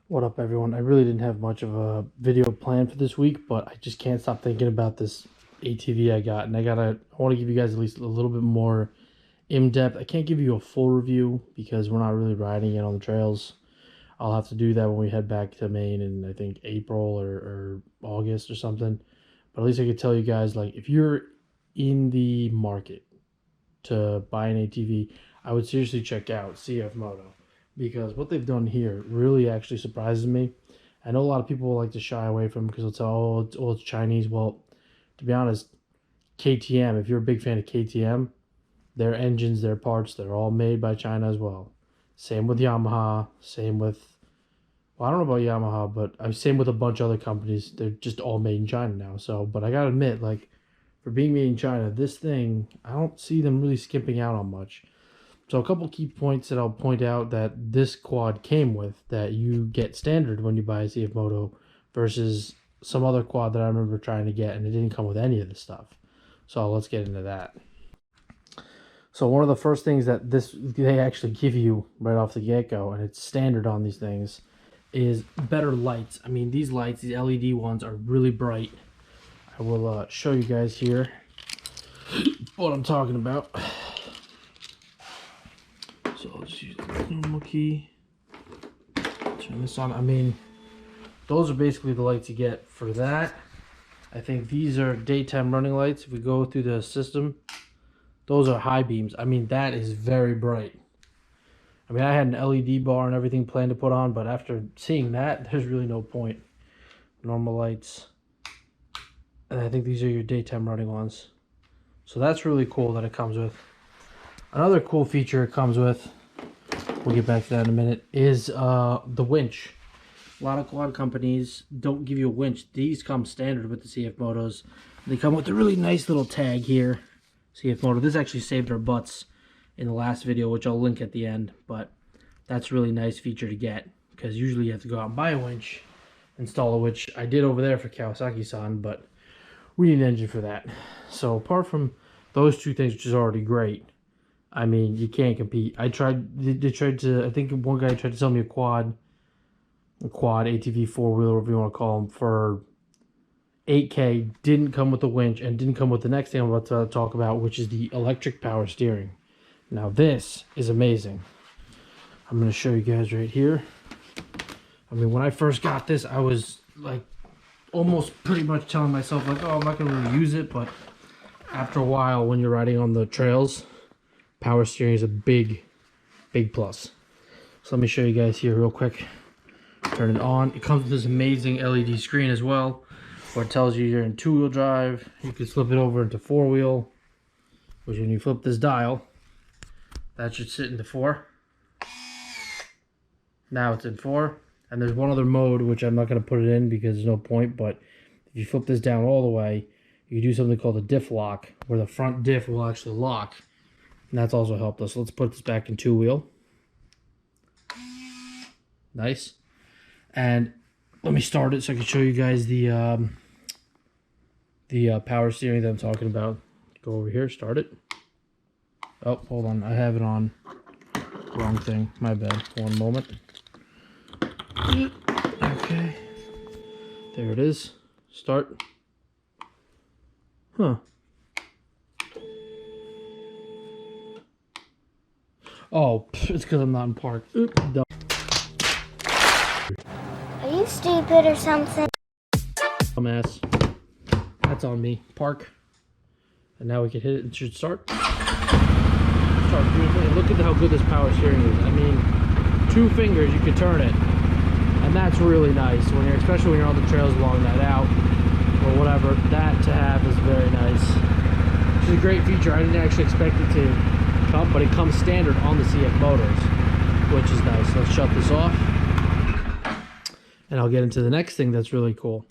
What up, everyone? I really didn't have much of a video planned for this week, but I just can't stop thinking about this ATV I got, and I want to give you guys at least a little bit more in-depth. I can't give you a full review because we're not really riding it on the trails. I'll have to do that when we head back to Maine in, I think, April or August or something. But at least I could tell you guys, like, if you're in the market to buy an ATV, I would seriously check out Cfmoto because what they've done here really actually surprises me. I know a lot of people like to shy away from because they'll tell, it's Chinese. Well, to be honest, KTM, if you're a big fan of KTM, their engines, their parts, they're all made by China as well. Same with Yamaha, same with, well, I don't know about Yamaha, but same with a bunch of other companies. They're just all made in China now. So, but I gotta admit, like, for being made in China, this thing, I don't see them really skimping out on much. So a couple key points that I'll point out that this quad came with that you get standard when you buy a Cfmoto versus some other quad that I remember trying to get and it didn't come with any of this stuff. So let's get into that. So one of the first things that they actually give you right off the get-go, and it's standard on these things, is better lights. I mean, these lights, these LED ones, are really bright. I will show you guys here what I'm talking about. So I'll just use the normal key. Turn this on. I mean, those are basically the lights you get for that. I think these are daytime running lights. If we go through the system, those are high beams. I mean, that is very bright. I mean, I had an LED bar and everything planned to put on, but after seeing that, there's really no point. Normal lights. And I think these are your daytime running ones. So that's really cool that it comes with. Another cool feature it comes with, we'll get back to that in a minute, is the winch. A lot of quad companies don't give you a winch. These come standard with the Cfmotos. They come with a really nice little tag here. Cfmoto. This actually saved our butts in the last video, which I'll link at the end. But that's a really nice feature to get, because usually you have to go out and buy a winch, install a winch. I did over there for Kawasaki-san, but we need an engine for that. So apart from those two things, which is already great, I mean, you can't compete. They tried to, I think one guy tried to sell me a quad ATV four-wheeler, whatever you want to call them, for $8K. Didn't come with a winch and didn't come with the next thing I'm about to talk about, which is the electric power steering. Now this is amazing. I'm going to show you guys right here. I mean, when I first got this, I was like almost pretty much telling myself like, oh, I'm not going to really use it. But after a while, when you're riding on the trails, power steering is a big plus. So let me show you guys here real quick. Turn it on. It comes with this amazing LED screen as well, where it tells you you're in two-wheel drive. You can flip it over into four-wheel, which when you flip this dial, that should sit into 4. Now it's in 4. And there's one other mode, which I'm not going to put it in because there's no point, but if you flip this down all the way, you can do something called a diff lock, where the front diff will actually lock. And that's also helped us. So let's put this back in two-wheel. Nice. And let me start it so I can show you guys the power steering that I'm talking about. Go over here, start it. Oh, hold on. I have it on. Wrong thing. My bad. One moment. Okay. There it is. Start. Huh. Oh, it's because I'm not in park. Oop, dumb. Are you stupid or something? Dumbass. That's on me. Park. And now we can hit it. It should start. Start beautifully. Look at how good this power steering is. I mean, 2 fingers you can turn it. And that's really nice, when you're, especially when you're on the trails along that out or whatever. That to have is very nice. It's a great feature. I didn't actually expect it to come, but it comes standard on the Cfmotos, which is nice. Let's shut this off, and I'll get into the next thing that's really cool.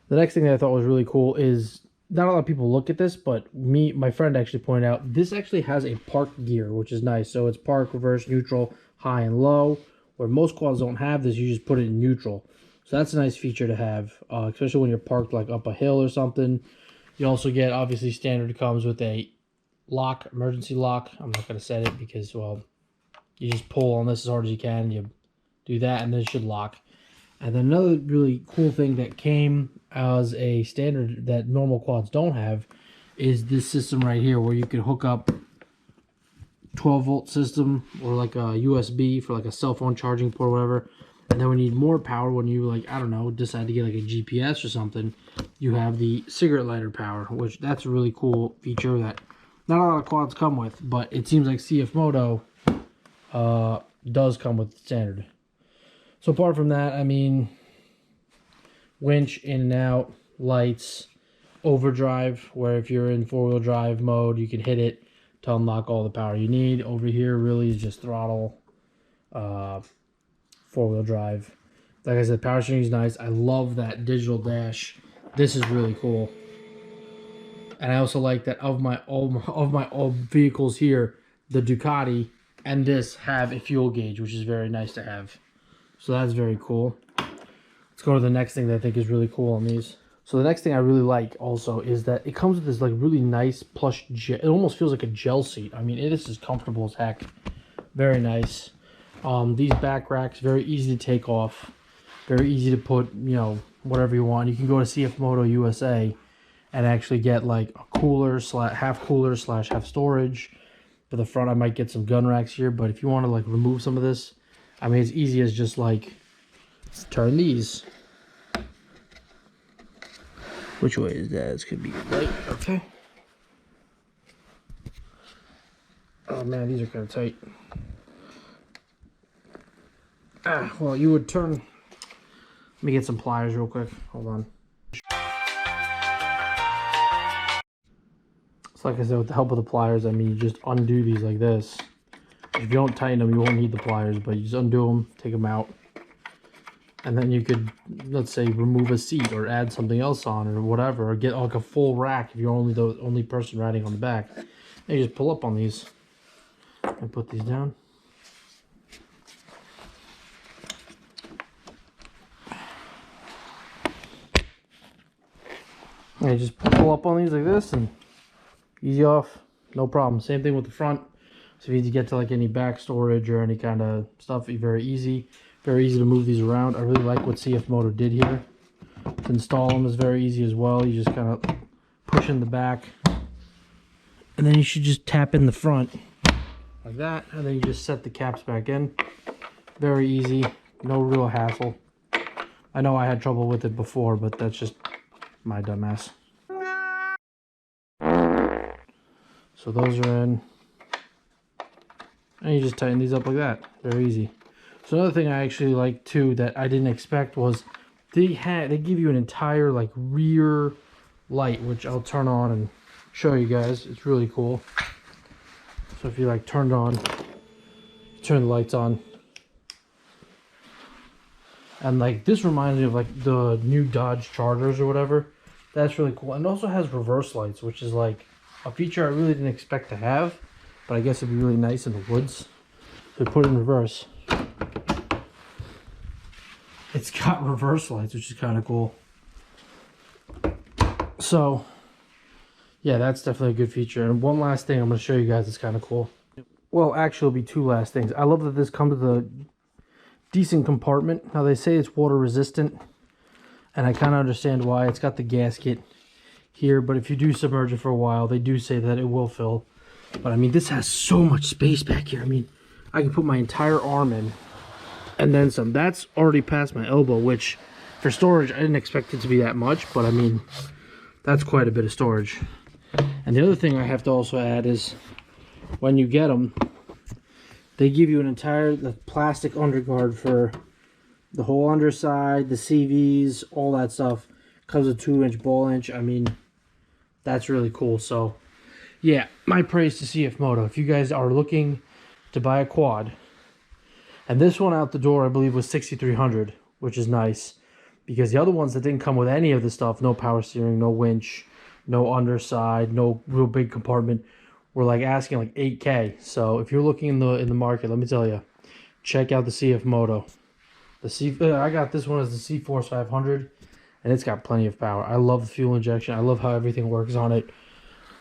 The next thing that I thought was really cool is, not a lot of people look at this, but my friend actually pointed out, this actually has a park gear, which is nice. So it's park, reverse, neutral, high, and low. Where most quads don't have this, you just put it in neutral. So that's a nice feature to have, especially when you're parked like up a hill or something. You also get, obviously, standard comes with a lock, emergency lock. I'm not going to set it because, well, you just pull on this as hard as you can. You do that, and then it should lock. And then another really cool thing that came as a standard that normal quads don't have is this system right here, where you can hook up 12-volt system or like a USB for like a cell phone charging port or whatever. And then when you need more power, when you like, I don't know, decide to get like a GPS or something, you have the cigarette lighter power, which that's a really cool feature that not a lot of quads come with, but it seems like Cfmoto does come with standard. So apart from that, I mean, winch in and out, lights, overdrive, where if you're in four-wheel drive mode, you can hit it to unlock all the power you need. Over here really is just throttle, four-wheel drive. Like I said, power steering is nice. I love that digital dash. This is really cool. And I also like that of my old vehicles here, the Ducati and this have a fuel gauge, which is very nice to have. So that's very cool. Let's go to the next thing that I think is really cool on these. So the next thing I really like also is that it comes with this like really nice plush gel. It almost feels like a gel seat. I mean, it is as comfortable as heck. Very nice. These back racks, very easy to take off. Very easy to put, you know, whatever you want. You can go to Cfmoto USA and actually get like a cooler slash half storage. For the front, I might get some gun racks here, but if you want to like remove some of this, I mean, it's easy as just like turn these. Which way is that? It's gonna be right. Okay. Oh man, these are kind of tight. Ah, well, you would turn. Let me get some pliers real quick. Hold on. So like I said, with the help of the pliers, I mean, you just undo these like this. If you don't tighten them, you won't need the pliers, but you just undo them, take them out. And then you could, let's say, remove a seat or add something else on or whatever, or get like a full rack if you're only the only person riding on the back. And you just pull up on these and put these down. And you just pull up on these like this and easy off, no problem. Same thing with the front. So if you need to get to like any back storage or any kind of stuff, very easy to move these around. I really like what Cfmoto did here. To install them is very easy as well. You just kind of push in the back, and then you should just tap in the front like that, and then you just set the caps back in. Very easy, no real hassle. I know I had trouble with it before, but that's just my dumbass. So those are in, and you just tighten these up like that. Very easy. So another thing I actually like too that I didn't expect was they give you an entire like rear light, which I'll turn on and show you guys. It's really cool. So if you like turn the lights on, and like this reminds me of like the new Dodge Chargers or whatever. That's really cool. And it also has reverse lights, which is like a feature I really didn't expect to have, but I guess it'd be really nice in the woods. So put it in reverse. It's got reverse lights, which is kind of cool. So, yeah, that's definitely a good feature. And one last thing I'm going to show you guys is kind of cool. Well, actually, it'll be two last things. I love that this comes with a decent compartment. Now, they say it's water resistant, and I kind of understand why. It's got the gasket here, but if you do submerge it for a while, they do say that it will fill. But, I mean, this has so much space back here. I mean, I can put my entire arm in. And then some. That's already past my elbow, which for storage, I didn't expect it to be that much, but I mean, that's quite a bit of storage. And the other thing I have to also add is when you get them, they give you an entire plastic underguard for the whole underside, the CVs, all that stuff. Comes with 2-inch ball inch. I mean, that's really cool. So, yeah, my praise to Cfmoto. If you guys are looking to buy a quad, and this one out the door, I believe, was $6,300, which is nice. Because the other ones that didn't come with any of the stuff, no power steering, no winch, no underside, no real big compartment, were like asking like $8K. So if you're looking in the market, let me tell you, check out the Cfmoto. I got this one as the C-Force 500, and it's got plenty of power. I love the fuel injection. I love how everything works on it.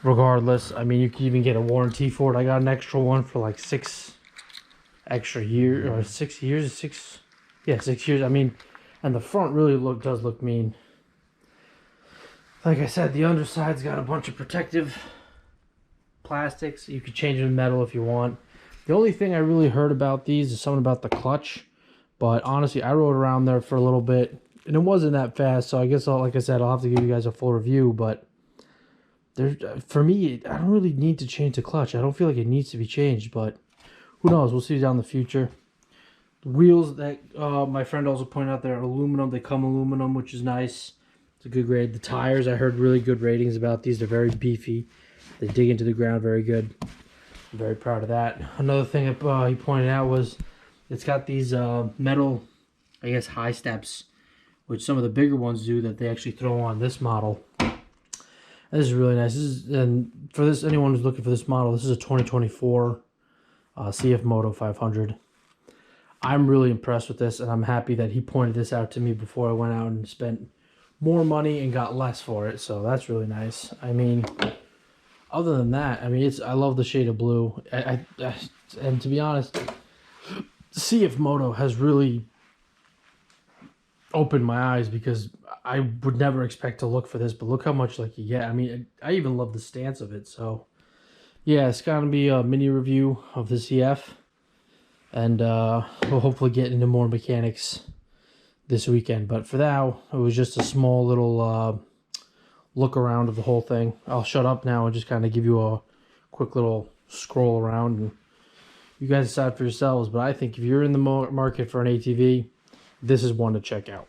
Regardless, I mean, you can even get a warranty for it. I got an extra one for like 6 extra years, or 6 years, 6 years. I mean, And the front really does look mean. Like I said, the underside's got a bunch of protective plastics. You could change them to metal if you want. The only thing I really heard about these is something about the clutch. But honestly, I rode around there for a little bit, and it wasn't that fast. So I guess, like I said, I'll have to give you guys a full review. But for me, I don't really need to change the clutch. I don't feel like it needs to be changed, but who knows? We'll see down in the future. The wheels that my friend also pointed out, they're aluminum. They come aluminum, which is nice. It's a good grade. The tires, I heard really good ratings about these. They're very beefy. They dig into the ground very good. I'm very proud of that. Another thing that he pointed out was it's got these metal, I guess, high steps, which some of the bigger ones do, that they actually throw on this model. This is really nice. And for this, anyone who's looking for this model, this is a 2024 Cfmoto 500. I'm really impressed with this, and I'm happy that he pointed this out to me before I went out and spent more money and got less for it. So that's really nice. I mean, other than that, I mean, I love the shade of blue. And to be honest, Cfmoto has really opened my eyes, because I would never expect to look for this, but look how much like you get. I mean, I even love the stance of it. So yeah, it's gonna be a mini review of the CF, and we'll hopefully get into more mechanics this weekend. But for now, it was just a small little look around of the whole thing. I'll shut up now and just kind of give you a quick little scroll around, and you guys decide for yourselves. But I think if you're in the market for an ATV, this is one to check out.